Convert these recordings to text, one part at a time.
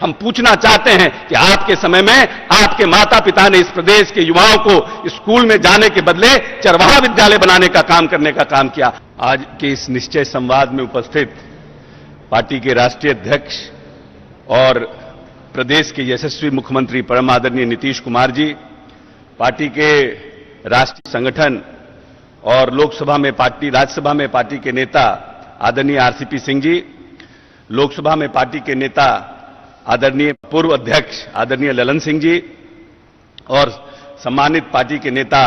हम पूछना चाहते हैं कि आपके समय में आपके माता पिता ने इस प्रदेश के युवाओं को स्कूल में जाने के बदले चरवाहा विद्यालय बनाने का काम करने का काम किया। आज के इस निश्चय संवाद में उपस्थित पार्टी के राष्ट्रीय अध्यक्ष और प्रदेश के यशस्वी मुख्यमंत्री परम आदरणीय नीतीश कुमार जी, पार्टी के राष्ट्रीय संगठन और लोकसभा में पार्टी, राज्यसभा में पार्टी के नेता आदरणीय आरसीपी सिंह जी, लोकसभा में पार्टी के नेता आदरणीय पूर्व अध्यक्ष आदरणीय ललन सिंह जी और सम्मानित पार्टी के नेता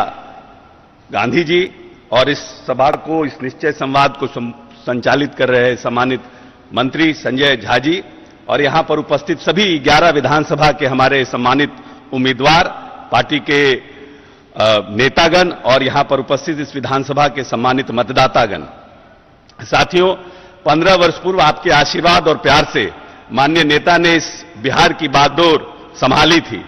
गांधी जी, और इस सभा को, इस निश्चय संवाद को संचालित कर रहे सम्मानित मंत्री संजय झा जी, और यहां पर उपस्थित सभी 11 विधानसभा के हमारे सम्मानित उम्मीदवार, पार्टी के नेतागण और यहां पर उपस्थित इस विधानसभा के सम्मानित मतदातागण। साथियों, 15 वर्ष पूर्व आपके आशीर्वाद और प्यार से माननीय नेता ने इस बिहार की बागडोर संभाली थी,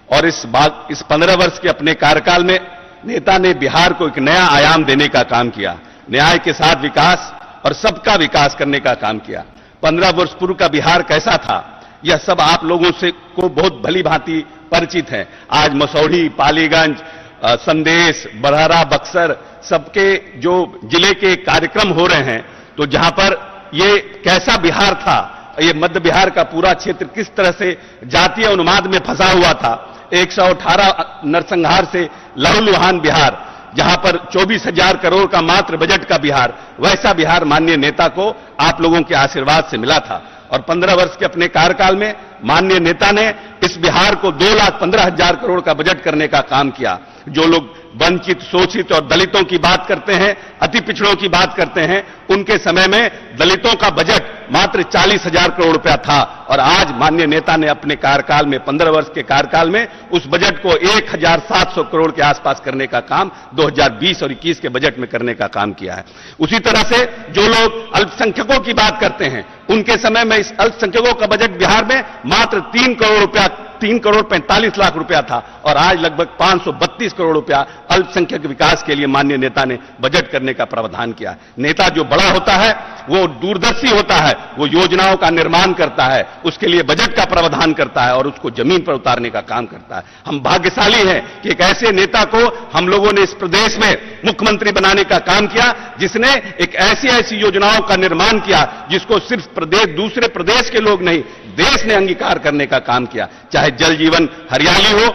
और इस 15 वर्ष के अपने कार्यकाल में नेता ने बिहार को एक नया आयाम देने का काम किया, न्याय के साथ विकास और सबका विकास करने का काम किया। 15 वर्ष पूर्व का बिहार कैसा था, यह सब आप लोगों से को बहुत भली भांति परिचित है। आज मसौढ़ी, पालीगंज, संदेश, बरहरा, बक्सर सबके जो जिले के कार्यक्रम हो रहे हैं, तो जहां पर ये कैसा बिहार था, ये मध्य बिहार का पूरा क्षेत्र किस तरह से जातीय उन्माद में फंसा हुआ था, 118 नरसंहार से लहूलुहान बिहार, जहां पर 24,000 करोड़ का मात्र बजट का बिहार, वैसा बिहार माननीय नेता को आप लोगों के आशीर्वाद से मिला था। और 15 वर्ष के अपने कार्यकाल में माननीय नेता ने इस बिहार को 2,15,000 करोड़ का बजट करने का काम किया। जो लोग वंचित, शोषित और दलितों की बात करते हैं, अति पिछड़ों की बात करते हैं, उनके समय में दलितों का बजट मात्र 40,000 करोड़ रुपया था, और आज माननीय नेता ने अपने कार्यकाल में, 15 वर्ष के कार्यकाल में, उस बजट को 1,700 करोड़ के आसपास करने का काम 2020 और 21 के बजट में करने का काम किया है। उसी तरह से जो लोग अल्पसंख्यकों की बात करते हैं, उनके समय में इस अल्पसंख्यकों का बजट बिहार में मात्र 3 करोड़ रुपया, 3 करोड़ 45 लाख रुपया था, और आज लगभग 532 करोड़ रुपया अल्पसंख्यक विकास के लिए माननीय नेता ने बजट करने का प्रावधान किया। नेता जो बड़ा होता है वो दूरदर्शी होता है, वो योजनाओं का निर्माण करता है, उसके लिए बजट का प्रावधान करता है और उसको जमीन पर उतारने का काम करता है। हम भाग्यशाली हैं कि एक ऐसे नेता को हम लोगों ने इस प्रदेश में मुख्यमंत्री बनाने का काम किया, जिसने एक ऐसी योजनाओं का निर्माण किया जिसको सिर्फ प्रदेश, दूसरे प्रदेश के लोग नहीं, देश ने अंगीकार करने का काम किया। चाहे जल जीवन हरियाली हो,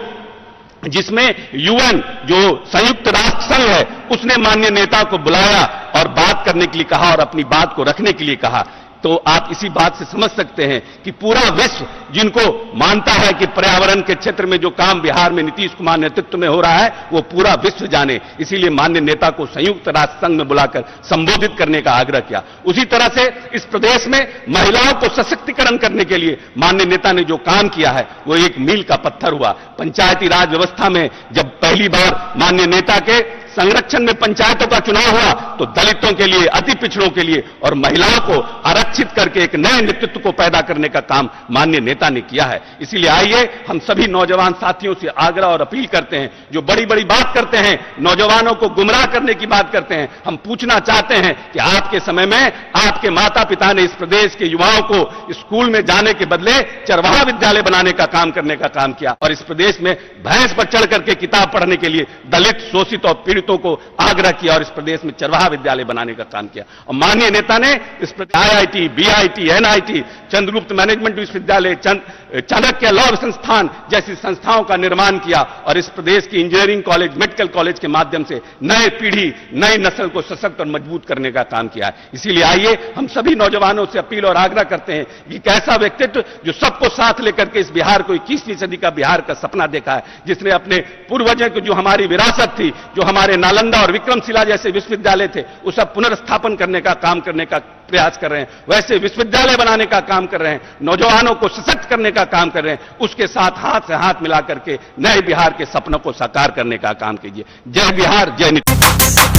जिसमें यूएन, जो संयुक्त राष्ट्र संघ है, उसने माननीय नेता को बुलाया और बात करने के लिए कहा और अपनी बात को रखने के लिए कहा। तो आप इसी बात से समझ सकते हैं कि पूरा विश्व जिनको मानता है कि पर्यावरण के क्षेत्र में जो काम बिहार में नीतीश कुमार नेतृत्व में हो रहा है, वो पूरा विश्व जाने, इसीलिए माननीय नेता को संयुक्त राष्ट्र संघ में बुलाकर संबोधित करने का आग्रह किया। उसी तरह से इस प्रदेश में महिलाओं को सशक्तिकरण करने के लिए माननीय नेता ने जो काम किया है, वो एक मील का पत्थर हुआ। पंचायती राज व्यवस्था में जब पहली बार माननीय नेता के संरक्षण में पंचायतों का चुनाव हुआ, तो दलितों के लिए, अति पिछड़ों के लिए और महिलाओं को आरक्षित करके एक नए नेतृत्व को पैदा करने का काम माननीय नेता ने किया है। इसीलिए आइए हम सभी नौजवान साथियों से आग्रह और अपील करते हैं, जो बड़ी बड़ी बात करते हैं, नौजवानों को गुमराह करने की बात करते हैं, हम पूछना चाहते हैं कि आपके समय में आपके माता पिता ने इस प्रदेश के युवाओं को स्कूल में जाने के बदले चरवाहा विद्यालय बनाने का काम करने का काम किया, और इस प्रदेश में भैंस पर चढ़ करके किताब पढ़ने के लिए दलित, शोषित और पीड़ितों को आग्रह किया और इस प्रदेश में चरवाहा विद्यालय बनाने का काम किया। और माननीय नेता ने इस IIT, BIT, NIT, Chandragupta management विश्वविद्यालय, चाणक्य लॉ संस्थान जैसी संस्थाओं का निर्माण किया, और इस प्रदेश की इंजीनियरिंग कॉलेज, मेडिकल कॉलेज के माध्यम से नए पीढ़ी, नई नस्ल को सशक्त और मजबूत करने का काम किया है। इसीलिए आइए हम सभी नौजवानों से अपील और आग्रह करते हैं कि कैसा व्यक्तित्व जो सबको साथ लेकर के इस बिहार को 21वीं सदी का बिहार का सपना देखा है, जिसने अपने पूर्वजों की जो हमारी विरासत थी, जो हमारे नालंदा और विक्रमशिला जैसे विश्वविद्यालय थे, उसका पुनर्स्थापन करने का काम करने का प्रयास कर रहे हैं, वैसे विश्वविद्यालय बनाने का काम कर रहे हैं, नौजवानों को सशक्त करने का काम कर रहे हैं, उसके साथ हाथ से हाथ मिलाकर के नए बिहार के सपनों को साकार करने का काम कीजिए। जय बिहार, जय नीतीश।